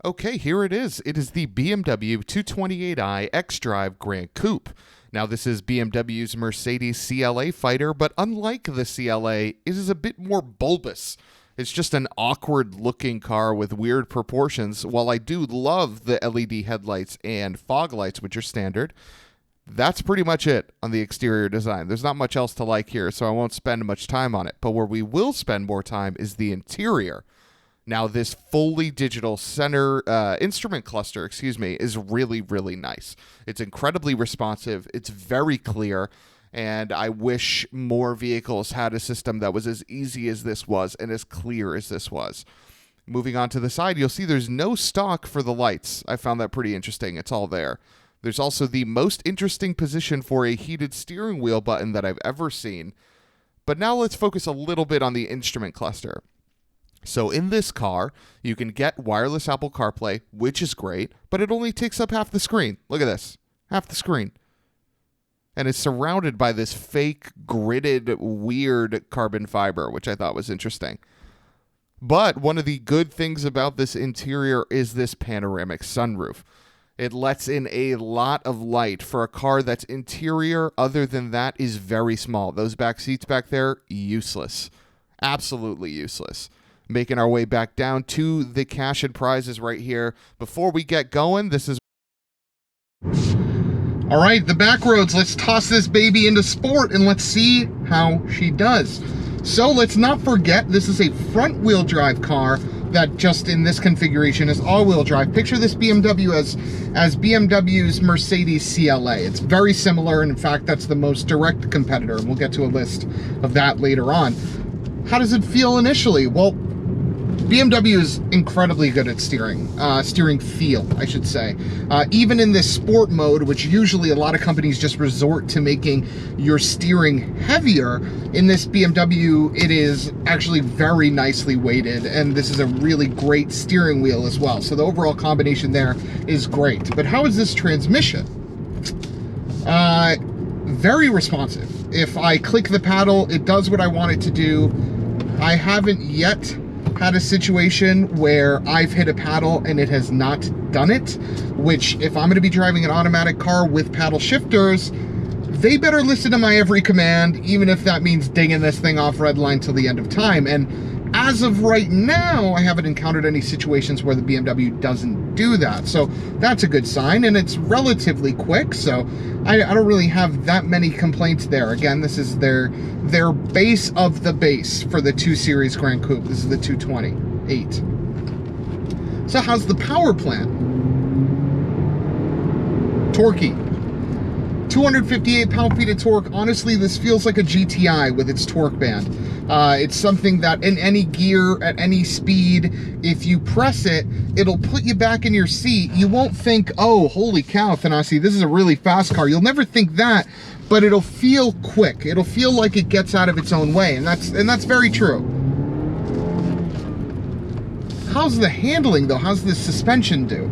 Okay, here it is. It is the BMW 228i xDrive Gran Coupe. Now, this is BMW's Mercedes CLA fighter, but unlike the CLA, it is a bit more bulbous. It's just an awkward-looking car with weird proportions. While I do love the LED headlights and fog lights, which are standard, that's pretty much it on the exterior design. There's not much else to like here, so I won't spend much time on it. But where we will spend more time is the interior. Now, this fully digital center instrument cluster, is really, really nice. It's incredibly responsive. It's very clear. And I wish more vehicles had a system that was as easy as this was and as clear as this was. Moving on to the side, you'll see there's no stock for the lights. I found that pretty interesting. It's all there. There's also the most interesting position for a heated steering wheel button that I've ever seen. But now let's focus a little bit on the instrument cluster. So in this car, you can get wireless Apple CarPlay, which is great, but it only takes up half the screen. Look at this, half the screen. And it's surrounded by this fake, gridded, weird carbon fiber, which I thought was interesting. But one of the good things about this interior is this panoramic sunroof. It lets in a lot of light for a car that's interior. Other than that, is very small. Those back seats back there, useless. Absolutely useless. Making our way back down to the cash and prizes right here. Before we get going, this is... All right, the back roads. Let's toss this baby into sport and let's see how she does. So let's not forget, this is a front-wheel drive car that just in this configuration is all-wheel drive. Picture this BMW as BMW's Mercedes CLA. It's very similar, and in fact, that's the most direct competitor, and we'll get to a list of that later on. How does it feel initially? Well, BMW is incredibly good at steering feel, I should say. Even in this sport mode, which usually a lot of companies just resort to making your steering heavier, in this BMW, it is actually very nicely weighted, and this is a really great steering wheel as well. So the overall combination there is great. But how is this transmission? Very responsive. If I click the paddle, it does what I want it to do. I haven't yet had a situation where I've hit a paddle and it has not done it, which if I'm going to be driving an automatic car with paddle shifters, they better listen to my every command, even if that means dinging this thing off red line till the end of time. And as of right now, I haven't encountered any situations where the BMW doesn't do that. So that's a good sign, and it's relatively quick, so I don't really have that many complaints there. Again, this is their base of the base for the 2 Series Gran Coupe. This is the 228. So how's the power plant? Torquey. 258 pound-feet of torque. Honestly, this feels like a GTI with its torque band. It's something that in any gear, at any speed, if you press it, it'll put you back in your seat. You won't think, oh, holy cow, Thanasi, this is a really fast car. You'll never think that, but it'll feel quick. It'll feel like it gets out of its own way, and that's very true. How's the handling, though? How's the suspension do?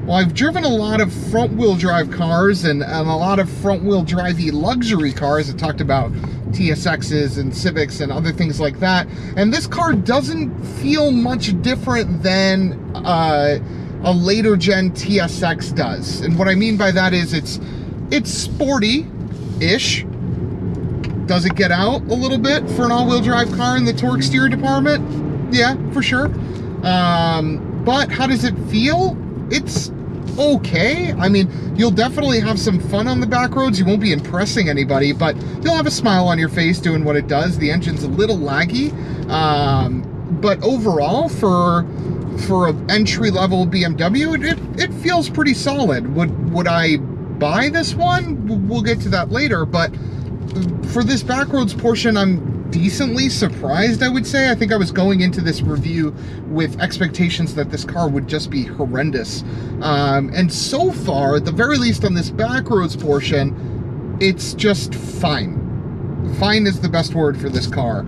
Well, I've driven a lot of front-wheel drive cars and a lot of front-wheel drive-y luxury cars. I talked about TSXs and Civics and other things like that. And this car doesn't feel much different than a later-gen TSX does. And what I mean by that is it's sporty-ish. Does it get out a little bit for an all-wheel drive car in the torque steer department? Yeah, for sure. But how does it feel? It's okay. I mean, you'll definitely have some fun on the back roads. You won't be impressing anybody, but you'll have a smile on your face doing what it does. The engine's a little laggy, but overall, for an entry-level BMW, it feels pretty solid. Would I buy this one? We'll get to that later, but for this backroads portion, I'm decently surprised, I would say. I think I was going into this review with expectations that this car would just be horrendous. And so far, at the very least on this backroads portion, it's just fine. Fine is the best word for this car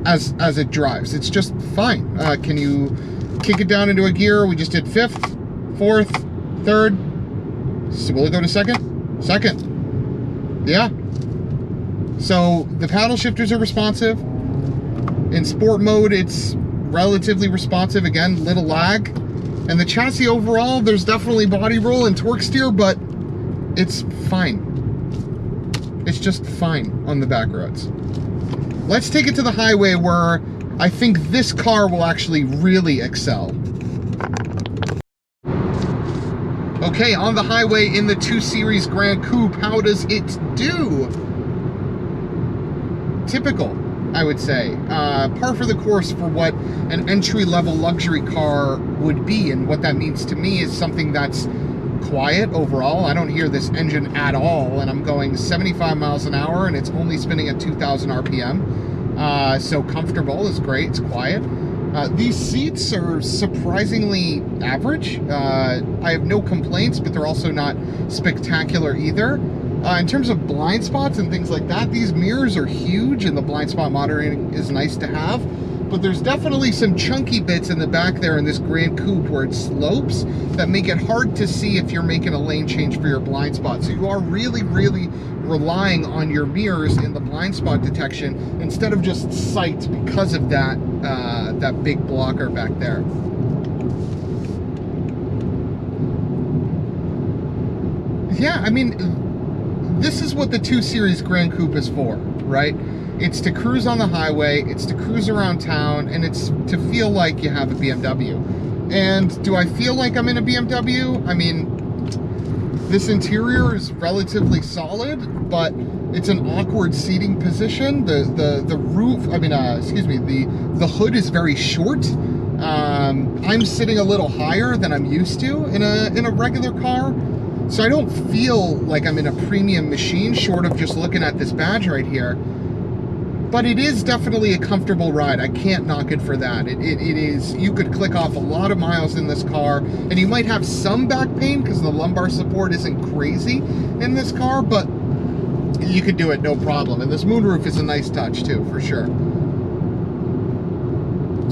as it drives. It's just fine. Can you kick it down into a gear? We just did 5th, 4th, 3rd. So will it go to 2nd? 2nd. Yeah. So the paddle shifters are responsive. In sport mode, it's relatively responsive. Again, little lag. And the chassis overall, there's definitely body roll and torque steer, but it's fine. It's just fine on the back roads. Let's take it to the highway where I think this car will actually really excel. Okay, on the highway in the 2 Series Gran Coupe, how does it do? Typical, I would say. Par for the course for what an entry-level luxury car would be, and what that means to me is something that's quiet overall. I don't hear this engine at all, and I'm going 75 miles an hour, and it's only spinning at 2,000 RPM. So comfortable is great, it's quiet. These seats are surprisingly average. I have no complaints, but they're also not spectacular either. In terms of blind spots and things like that, these mirrors are huge, and the blind spot monitoring is nice to have. But there's definitely some chunky bits in the back there in this Gran Coupe where it slopes that make it hard to see if you're making a lane change for your blind spot. So you are really, really relying on your mirrors in the blind spot detection instead of just sight because of that that big blocker back there. Yeah, I mean, this is what the 2 Series Gran Coupe is for, right? It's to cruise on the highway, it's to cruise around town, and it's to feel like you have a BMW. And do I feel like I'm in a BMW? I mean, this interior is relatively solid, but it's an awkward seating position. The roof, I mean, excuse me, the hood is very short. I'm sitting a little higher than I'm used to in a regular car. So I don't feel like I'm in a premium machine, short of just looking at this badge right here. But it is definitely a comfortable ride. I can't knock it for that. It is, you could click off a lot of miles in this car, and you might have some back pain because the lumbar support isn't crazy in this car, but you could do it no problem. And this moonroof is a nice touch too, for sure.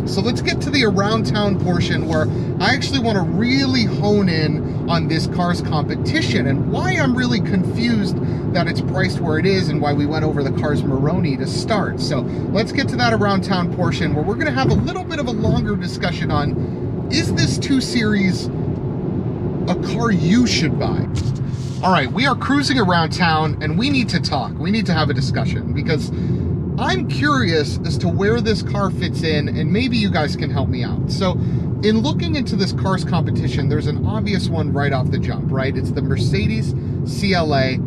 So let's get to the around town portion where I actually want to really hone in on this car's competition and why I'm really confused that it's priced where it is and why we went over the car's Moroni to start. So let's get to that around town portion where we're going to have a little bit of a longer discussion on, is this 2 Series a car you should buy? All right, we are cruising around town and we need to talk. We need to have a discussion because I'm curious as to where this car fits in, and maybe you guys can help me out. So in looking into this car's competition, there's an obvious one right off the jump, right? It's the Mercedes CLA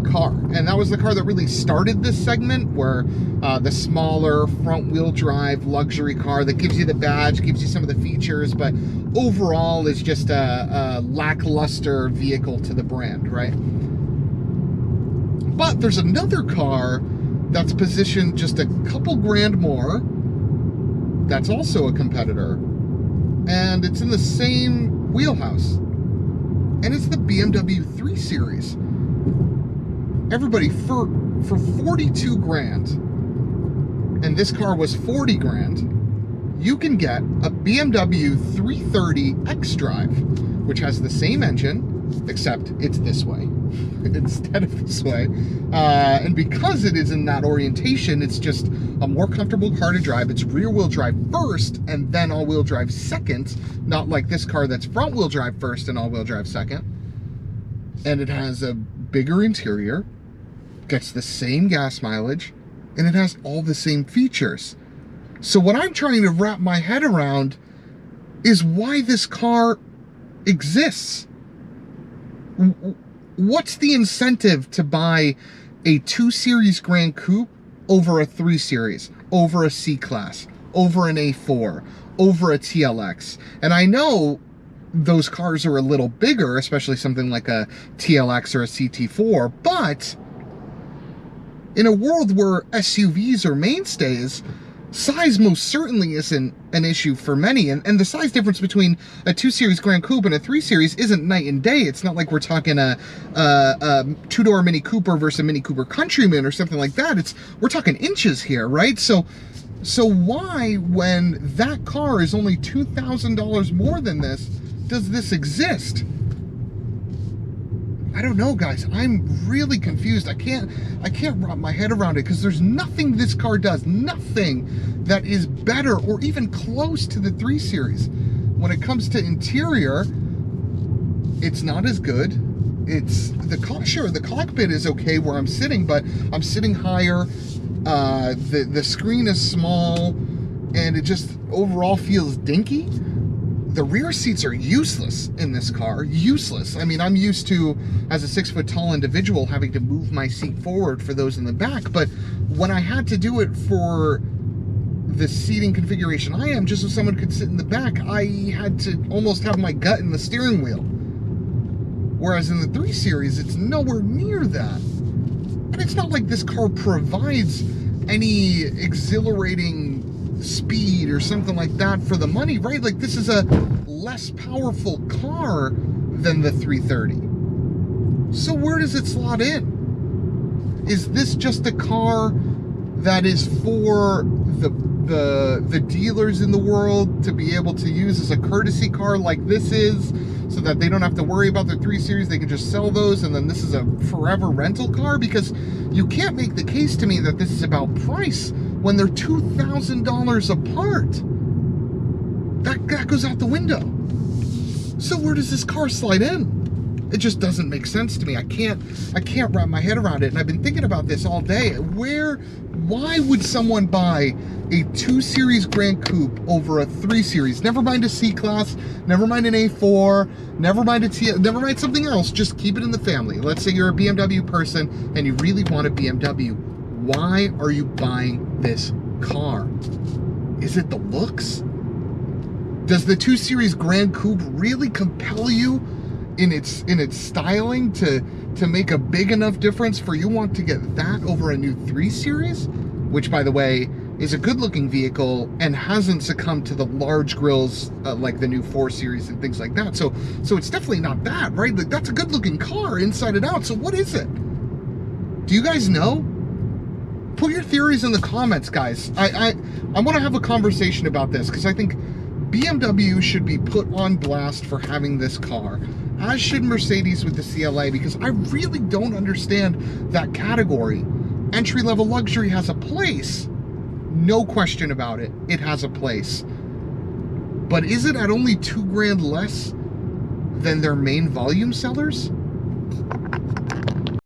car. And that was the car that really started this segment where the smaller front-wheel drive luxury car that gives you the badge, gives you some of the features, but overall is just a lackluster vehicle to the brand, right? But there's another car that's positioned just a couple grand more, that's also a competitor, and it's in the same wheelhouse, and it's the BMW 3 Series. Everybody, for 42 grand, and this car was 40 grand, you can get a BMW 330 xDrive, which has the same engine, except it's this way instead of this way. And because it is in that orientation, it's just a more comfortable car to drive. It's rear-wheel drive first and then all-wheel drive second, not like this car that's front-wheel drive first and all-wheel drive second. And it has a bigger interior, gets the same gas mileage, and it has all the same features. So what I'm trying to wrap my head around is why this car exists. What's the incentive to buy a 2 Series Gran Coupe over a 3 Series, over a C-Class, over an A4, over a TLX? And I know those cars are a little bigger, especially something like a TLX or a CT4, but in a world where SUVs are mainstays, size most certainly isn't an issue for many, and the size difference between a 2 Series Gran Coupe and a 3 Series isn't night and day. It's not like we're talking a two-door Mini Cooper versus a Mini Cooper Countryman or something like that. We're talking inches here, right? So why, when that car is only $2,000 more than this, does this exist? I don't know, guys. I'm really confused. I can't wrap my head around it because there's nothing this car does, nothing that is better or even close to the 3 Series. when it comes to interior, it's not as good. Sure, the cockpit is okay where I'm sitting, but I'm sitting higher. The screen is small, and it just overall feels dinky. The rear seats are useless in this car. Useless. I mean, I'm used to, as a 6 foot tall individual, having to move my seat forward for those in the back. But when I had to do it for the seating configuration I am, just so someone could sit in the back, I had to almost have my gut in the steering wheel. Whereas in the 3 Series, it's nowhere near that. And it's not like this car provides any exhilarating speed or something like that for the money, right? Like, this is a less powerful car than the 330. So where does it slot in? Is this just a car that is for the dealers in the world to be able to use as a courtesy car like this is, so that they don't have to worry about their 3 Series, they can just sell those, and then this is a forever rental car? Because you can't make the case to me that this is about price when they're $2,000 apart. That goes out the window. So where does this car slide in? It just doesn't make sense to me. I can't wrap my head around it, and I've been thinking about this all day. Why would someone buy a 2 Series Gran Coupe over a 3 Series? Never mind a C-Class, never mind an A4, never mind never mind something else. Just keep it in the family. Let's say you're a BMW person and you really want a BMW. Why are you buying this car? Is it the looks? Does the 2 Series Gran Coupe really compel you in its styling to make a big enough difference for you want to get that over a new 3 Series? Which, by the way, is a good-looking vehicle and hasn't succumbed to the large grills like the new 4 Series and things like that. So it's definitely not that, right? Like, that's a good-looking car inside and out. So what is it? Do you guys know? Put your theories in the comments, guys. I want to have a conversation about this, because I think BMW should be put on blast for having this car, as should Mercedes with the CLA, because I really don't understand that category. Entry-level luxury has a place. No question about it. It has a place. But is it at only $2,000 less than their main volume sellers?